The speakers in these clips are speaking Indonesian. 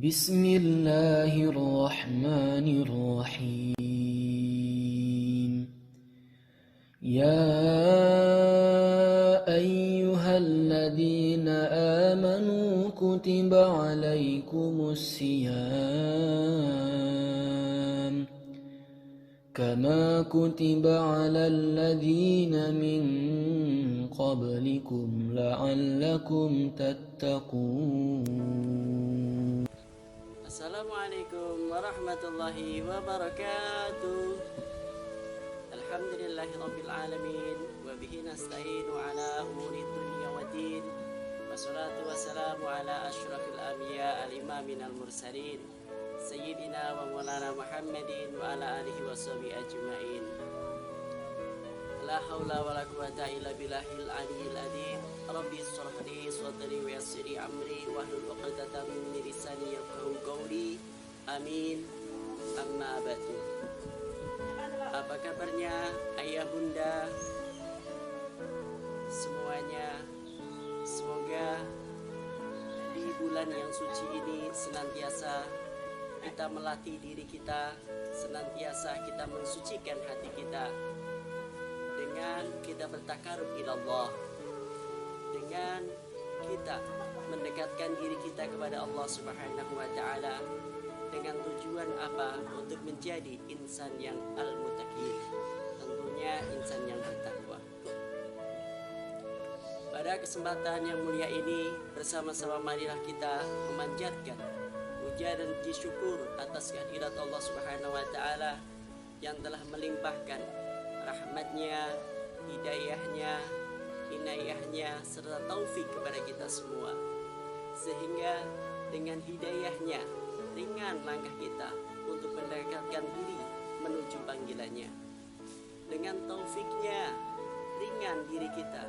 بسم الله الرحمن الرحيم يا أيها الذين آمنوا كتب عليكم الصيام كما كتب على الذين من قبلكم لعلكم تتقون. Assalamualaikum warahmatullahi wabarakatuh. Alhamdulillahirabbil alamin wa bihi nasta'inu ala umuri dunya waddin. Wassalatu wassalamu ala asyrafil anbiya al-imaminal mursalin sayyidina wa maulana Muhammadin wa ala alihi washabihi ajmain. La haula wala quwata illa billahil aliyyil azim. Rabbi shrah li sadri wa yassir li amri wahlul 'uqdatam min lisani yafqahu qawli. Amin. Amma ba'du. Apa kabarnya ayah bunda semuanya? Semoga di bulan yang suci ini senantiasa kita melatih diri kita, senantiasa kita mensucikan hati kita dengan kita bertakarub ilallah, dengan kita mendekatkan diri kita kepada Allah Subhanahu wa ta'ala. Dengan tujuan apa? Untuk menjadi insan yang al-muttaqin, tentunya insan yang bertakwa. Pada kesempatan yang mulia ini, bersama-sama marilah kita memanjatkan puja dan puji syukur atas kehadirat Allah Subhanahu wa ta'ala yang telah melimpahkan rahmatnya, hidayahnya, inayahnya, serta taufik kepada kita semua. Sehingga dengan hidayahnya ringan langkah kita untuk mendekatkan diri menuju panggilannya. Dengan taufiknya ringan diri kita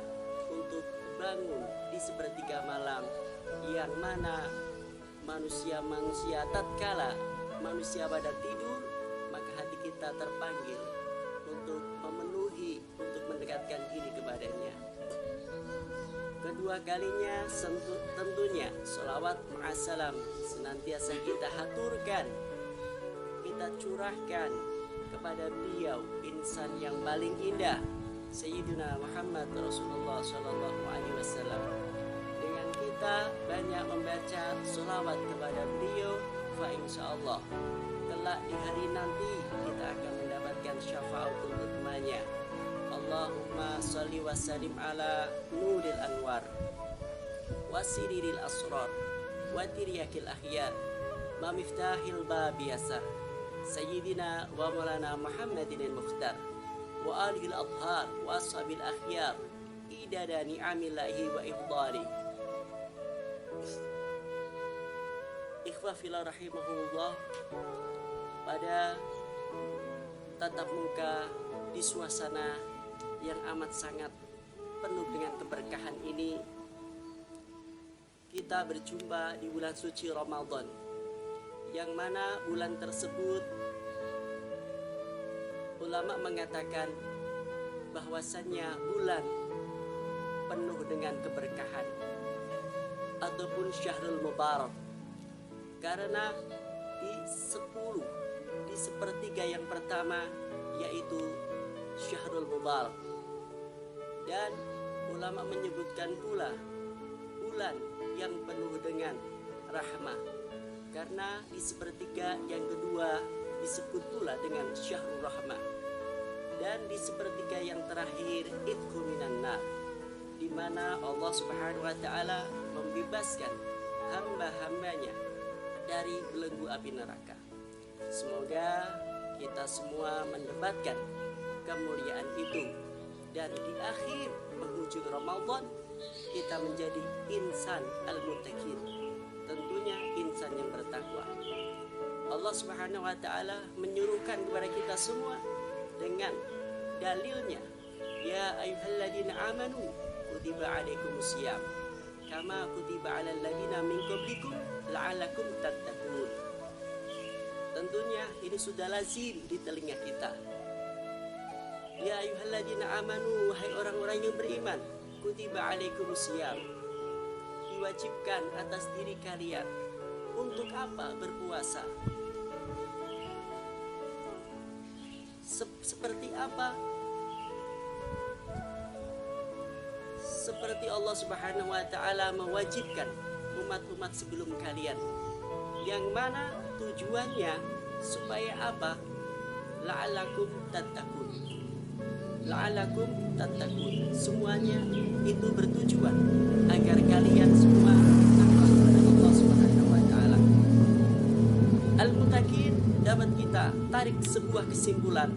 untuk bangun di sepertiga malam, yang mana manusia tatkala manusia pada tidur, maka hati kita terpanggil untuk memenuhi, untuk mendekatkan diri kepadanya. Kedua kalinya tentunya sholawat ma'asalam senantiasa kita haturkan, kita curahkan kepada beliau, insan yang paling indah, Sayyidina Muhammad Rasulullah Sallallahu Alaihi Wasallam. Dengan kita banyak membaca sholawat kepada beliau, fa insyaallah kelak di hari nanti kita akan mendapatkan syafaatul ummahnya. Allahumma sholli wa sallim ala nuril anwar wasiriril asrar wa tiryakil akhyar ma miftahil babiyasa sayyidina wa maulana Muhammadin al-mukhtar wa alihil adhar wa ashabil akhyar idada ni'amillahi wa ifdali. Ikhwah fillah rahimahullah, pada tatap muka di suasana yang amat sangat penuh dengan keberkahan ini, kita berjumpa di bulan suci Ramadan, yang mana bulan tersebut ulama mengatakan bahwasannya bulan penuh dengan keberkahan ataupun syahrul mubarak, karena di sepertiga yang pertama yaitu syahrul mubarak. Dan ulama menyebutkan pula bulan yang penuh dengan rahmah, karena di sepertiga yang kedua disebut pula dengan syahrul rahmah. Dan di sepertiga yang terakhir itqu minan nar, di mana Allah Subhanahu wa ta'ala membebaskan hamba-hambanya dari belenggu api neraka. Semoga kita semua mendapatkan kemuliaan itu, dan di akhir penghujung Ramadan kita menjadi insan al-muttaqin, tentunya insan yang bertakwa. Allah Subhanahu wa ta'ala menyuruhkan kepada kita semua dengan dalilnya, ya ayyuhalladzina amanu kutiba alaikumusiyam kama kutiba alal ladzina min qablikum la'allakum tattaqun. Tentunya ini sudah lazim di telinga kita. Ya ayyuhalladzina amanu, wahai orang-orang yang beriman, kutiba alaikumusiyam, diwajibkan atas diri kalian Untuk apa berpuasa? Seperti apa? Seperti Allah Subhanahu wa taala mewajibkan umat-umat sebelum kalian, yang mana tujuannya supaya apa? La'alakum tattaqun. La'alakum tattaqun. Semuanya itu bertujuan agar kalian semua takwa kepada Allah Subhanahu wa taala. Al-Muttaqin dapat kita tarik sebuah kesimpulan.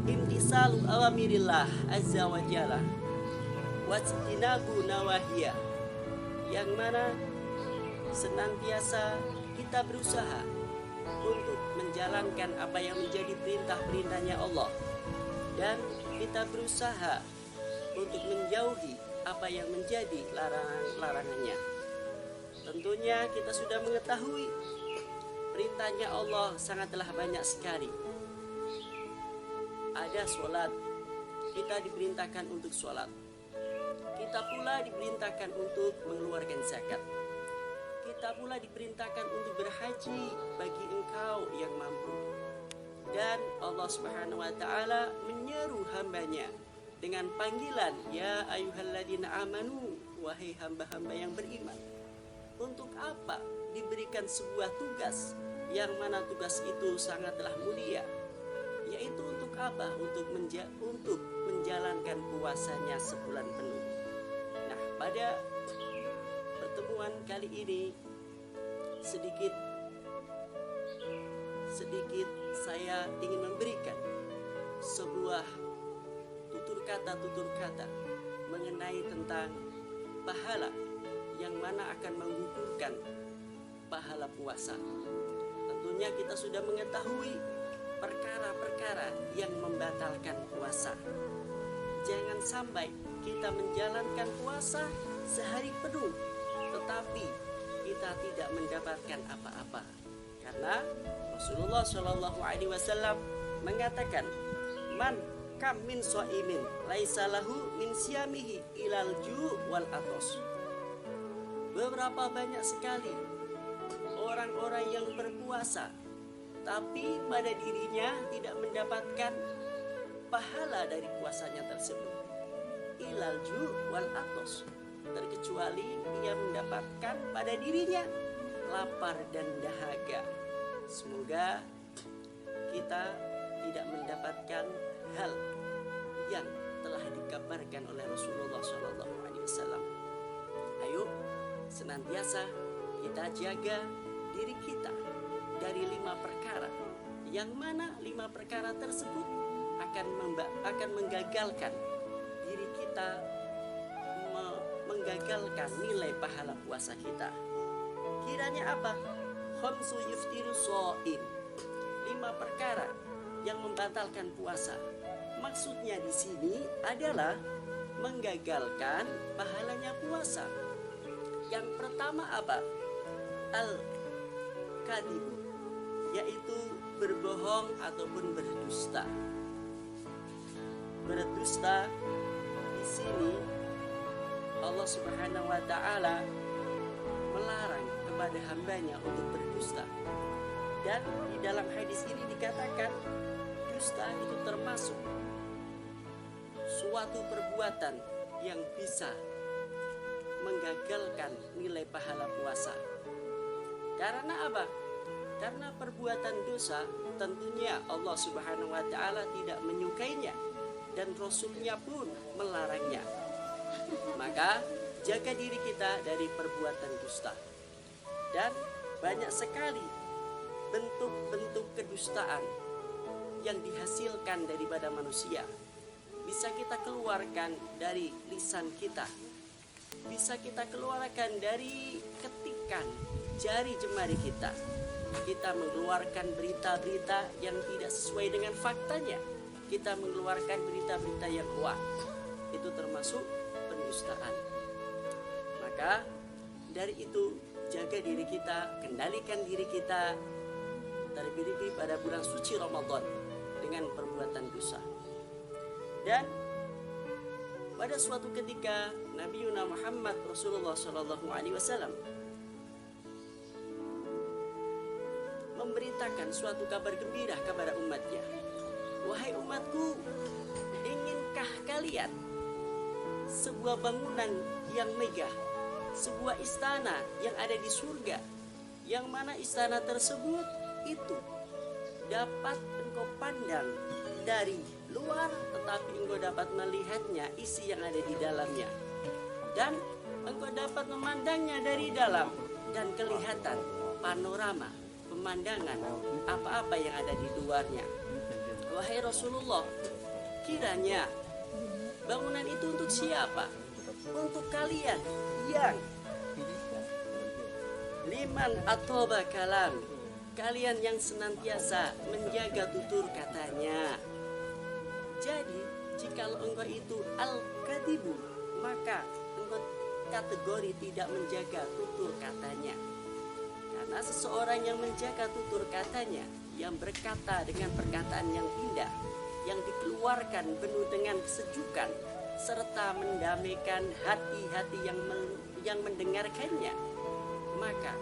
Imtisalu awamirillah azza wa jalla wajtinabu nawahiyah, yang mana senantiasa kita berusaha untuk menjalankan apa yang menjadi perintah-perintahnya Allah, dan kita berusaha untuk menjauhi apa yang menjadi larangan-larangannya. Tentunya kita sudah mengetahui perintahnya Allah sangatlah banyak sekali. Ada sholat, kita diperintahkan untuk sholat. Kita pula diperintahkan untuk mengeluarkan zakat. Kita pula diperintahkan untuk berhaji bagi engkau yang mampu. Dan Allah Subhanahu wa taala menyeru hambanya dengan panggilan ya ayyuhalladzina amanu, wahai hamba-hamba yang beriman. Untuk apa diberikan sebuah tugas yang mana tugas itu sangatlah mulia, yaitu untuk apa? Untuk menjalankan puasanya sebulan penuh. Nah, pada pertemuan kali ini sedikit saya ingin memberikan sebuah tutur kata mengenai tentang pahala yang mana akan menggugurkan pahala puasa. Tentunya kita sudah mengetahui perkara-perkara yang membatalkan puasa. Jangan sampai kita menjalankan puasa sehari penuh tetapi kita tidak mendapatkan apa-apa. Karena Rasulullah Shallallahu Alaihi Wasallam mengatakan, man kam min shaimin laisa lahu min siyamihi ilal ju' wal atos. Beberapa banyak sekali orang-orang yang berpuasa tapi pada dirinya tidak mendapatkan pahala dari puasanya tersebut. Ilal ju' wal atos, terkecuali ia mendapatkan pada dirinya lapar dan dahaga. Semoga kita tidak mendapatkan hal yang telah dikabarkan oleh Rasulullah SAW. Ayo senantiasa kita jaga diri kita dari 5 perkara, yang mana 5 perkara tersebut akan menggagalkan diri kita, menggagalkan nilai pahala puasa kita. Kiranya apa? Khamsu yuftiru shaim, 5 perkara yang membatalkan puasa. Maksudnya di sini adalah menggagalkan pahalanya puasa. Yang pertama apa? Al-kadhib, yaitu berbohong ataupun berdusta. Berdusta di sini Allah Subhanahu wa taala melarang kepada hambanya untuk berdusta. Dan di dalam hadis ini dikatakan dusta itu termasuk suatu perbuatan yang bisa menggagalkan nilai pahala puasa. Karena apa? Karena perbuatan dosa tentunya Allah Subhanahu wa taala tidak menyukainya dan Rasulnya pun melarangnya. Maka jaga diri kita dari perbuatan dusta. Dan banyak sekali bentuk-bentuk kedustaan yang dihasilkan daripada manusia. Bisa kita keluarkan dari lisan kita, bisa kita keluarkan dari ketikan jari jemari kita. Kita mengeluarkan berita-berita yang tidak sesuai dengan faktanya. Kita mengeluarkan berita-berita yang hoax. Itu termasuk pendustaan. Maka dari itu jaga diri kita, kendalikan diri kita, terlebih pada bulan suci Ramadan dengan perbuatan dosa. Dan pada suatu ketika Nabi Muhammad Rasulullah SAW memberitakan suatu kabar gembira kepada umatnya. Wahai umatku, inginkah kalian sebuah bangunan yang megah, sebuah istana yang ada di surga, yang mana istana tersebut itu dapat engkau pandang dari luar, tetapi engkau dapat melihatnya isi yang ada di dalamnya, dan engkau dapat memandangnya dari dalam dan kelihatan panorama pemandangan apa-apa yang ada di luarnya. Wahai Rasulullah, kiranya bangunan itu untuk siapa? Untuk kalian yang liman atoba kalam, kalian yang senantiasa menjaga tutur katanya. Jadi jikalau engkau itu al-kadibu, maka engkau kategori tidak menjaga tutur katanya. Karena seseorang yang menjaga tutur katanya, yang berkata dengan perkataan yang indah, yang dikeluarkan penuh dengan kesejukan, serta mendamaikan hati-hati yang mendengarkannya, maka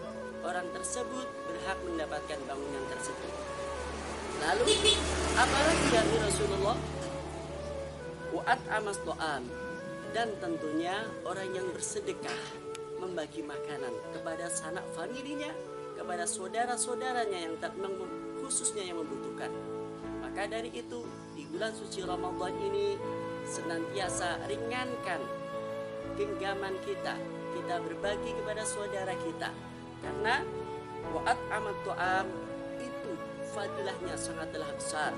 orang tersebut berhak mendapatkan bangunan tersebut. Lalu apalagi ya Rasulullah? Wa'at amas to'am, dan tentunya orang yang bersedekah membagi makanan kepada sanak familinya, kepada saudara-saudaranya yang khususnya yang membutuhkan. Maka dari itu di bulan suci Ramadan ini senantiasa ringankan genggaman kita berbagi kepada saudara kita, karena wa'at amat to'am itu fadilahnya sangatlah besar.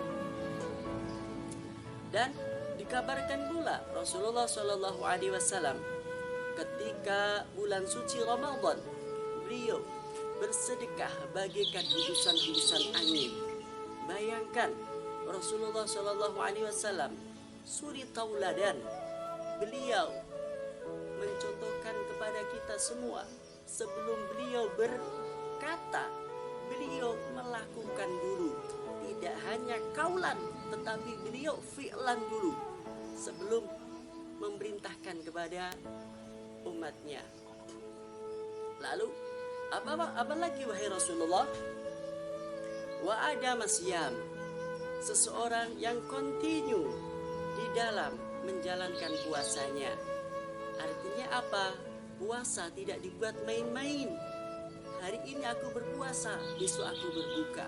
Dan dikabarkan pula Rasulullah Shallallahu Alaihi Wasallam ketika bulan suci Ramadan, beliau bersedekah bagaikan hembusan-hembusan angin. Bayangkan Rasulullah Shallallahu Alaihi Wasallam suri tauladan, beliau mencontohkan kepada kita semua. Sebelum beliau berkata, beliau melakukan dulu, tidak hanya kaulan, tetapi beliau fi'lan dulu sebelum memerintahkan kepada umatnya. Lalu apa lagi wahai Rasulullah? Wa ada masyam, seseorang yang kontinu di dalam menjalankan puasanya. Artinya apa? Puasa tidak dibuat main-main. Hari ini aku berpuasa, besok aku berbuka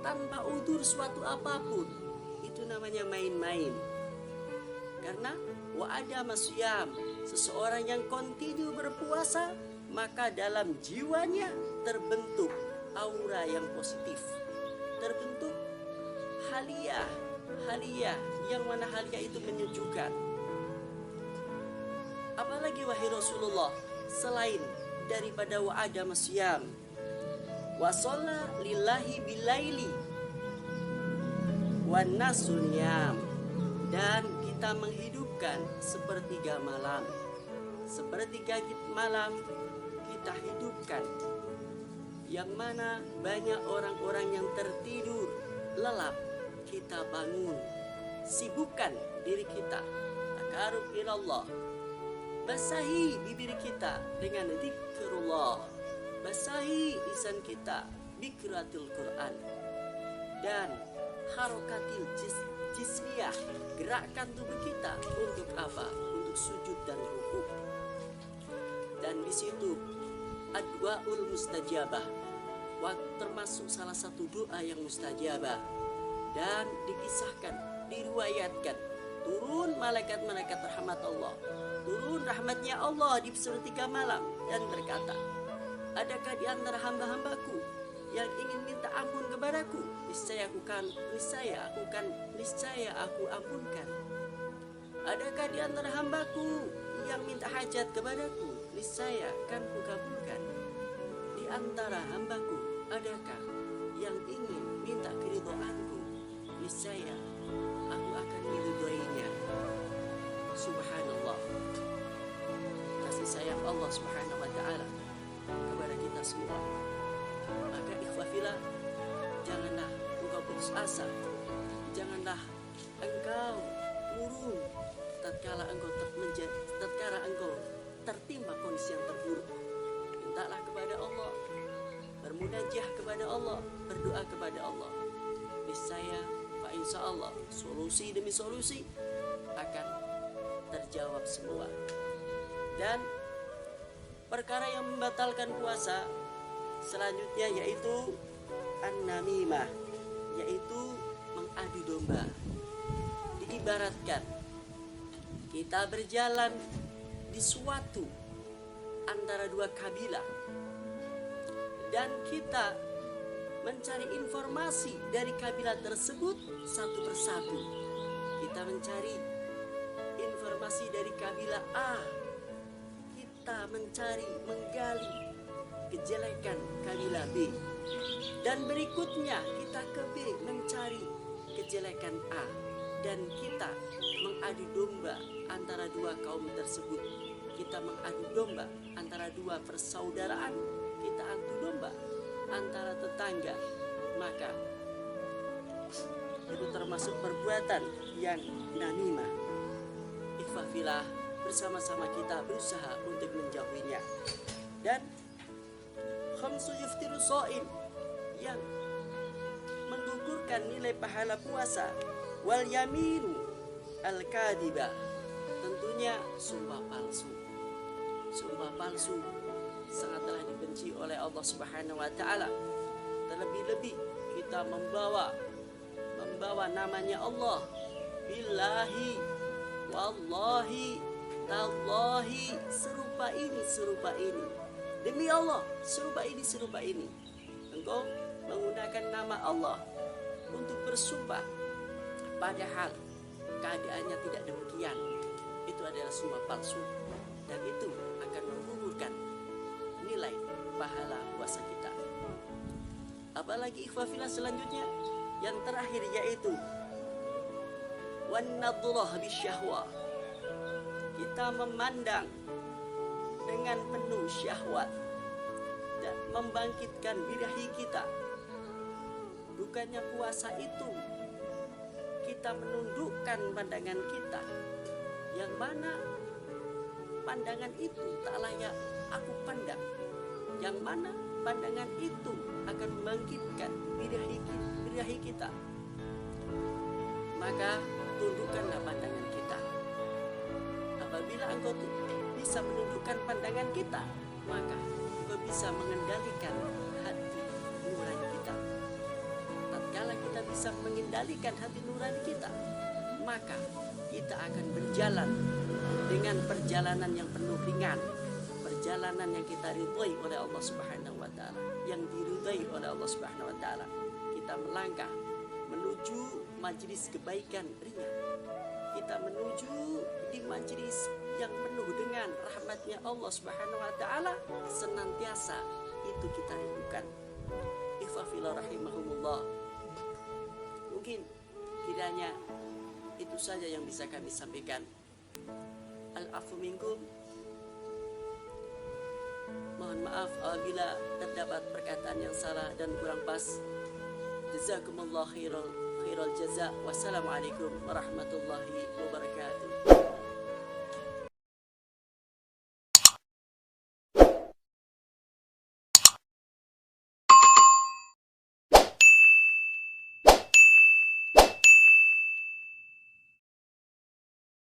tanpa udzur suatu apapun. Itu namanya main-main. Karena wa ada masyam, seseorang yang kontinu berpuasa, maka dalam jiwanya terbentuk aura yang positif, terbentuk haliyah yang mana haliyah itu menyejukkan. Apalagi wahai Rasulullah, selain daripada wa ada masyam, wa shalla lillahi bilaili wan nasu niyam, dan kita menghidupkan sepertiga malam. Sepertiga malam kita hidupkan, yang mana banyak orang-orang yang tertidur lelap, kita bangun, sibukkan diri kita takarub ilallah, basahi bibir kita dengan zikrullah, basahi lisan kita biqiraatil Quran, dan harokatil jismiyah, gerakkan tubuh kita untuk apa? Untuk sujud dan rukuk. Dan di situ adwaul mustajabah, termasuk salah satu doa yang mustajabah. Dan dikisahkan, diriwayatkan, turun malaikat-malaikat rahmat Allah, turun rahmatnya Allah di sepertiga malam dan berkata, adakah di antara hamba-hambaku yang ingin minta ampun kepadaku? Niscaya aku ampunkan. Adakah di antara hambaku yang minta hajat kepadaku? Niscaya akan kukabulkan. Di antara hambaku adakah yang ingin minta keridhaanku? Niscaya aku akan meridhoinya. Subhanallah, kasih sayang Allah Subhanahu wa ta'ala kepada kita semua. Maka ikhwafillah, janganlah engkau putus asa, janganlah engkau murung tatkala engkau tertimpa kondisi yang terburuk. Mintalah kepada Allah, bermunajah kepada Allah, berdoa berdoa kepada Allah. Niscaya insya Allah solusi demi solusi akan terjawab semua. Dan perkara yang membatalkan puasa selanjutnya yaitu an-namimah, yaitu mengadu domba. Diibaratkan kita berjalan di suatu antara dua kabilah dan kita mencari informasi dari kabilah tersebut satu persatu. Kita mencari informasi dari kabilah A, kita mencari, menggali kejelekan kabilah B, dan berikutnya kita ke B mencari kejelekan A, dan kita mengadu domba antara dua kaum tersebut. Kita mengadu domba antara dua persaudaraan, kita adu domba antara tetangga. Maka itu termasuk perbuatan yang namimah. Ikhwafillah, bersama-sama kita berusaha untuk menjauhinya. Dan khamsu yuftiru shaim, yang menggugurkan nilai pahala puasa, wal yaminu al-kadibah, tentunya sumpah palsu. Sumpah palsu sangatlah dibenci oleh Allah Subhanahu wa taala. Terlebih-lebih kita membawa namanya Allah, billahi, wallahi, tallahi, serupa ini, demi Allah, serupa ini. Engkau menggunakan nama Allah untuk bersumpah, padahal keadaannya tidak demikian. Itu adalah sumpah palsu, dan itu akan menggugurkan nilai pahala puasa kita. Apalagi ikhwafillah selanjutnya yang terakhir yaitu wan nadhurah bisyahwah. Kita memandang dengan penuh syahwat dan membangkitkan birahi kita. Bukannya puasa itu kita menundukkan pandangan kita, yang mana pandangan itu tak layak aku pandang, yang mana pandangan itu akan membangkitkan birahi kita. Maka tundukkanlah pandangan kita. Apabila engkau bisa menundukkan pandangan kita, maka engkau bisa mengendalikan hati nurani kita. Tatkala kita bisa mengendalikan hati nurani kita, maka kita akan berjalan dengan perjalanan yang penuh ringan, perjalanan yang kita ridhoi oleh Allah Subhanahu wa taala, yang diridhai oleh Allah Subhanahu wa taala. Kita melangkah menuju majelis kebaikan ringan. Kita menuju di majelis yang penuh dengan rahmatnya Allah Subhanahu wa taala, senantiasa itu kita rindukan. Ikhwafillah rahimahumullah. Mungkin kiranya itu saja yang bisa kami sampaikan. Al-afu minkum. Mohon maaf apabila terdapat perkataan yang salah dan kurang pas. Jazakumullah khairal jaza. Wassalamualaikum warahmatullahi wabarakatuh.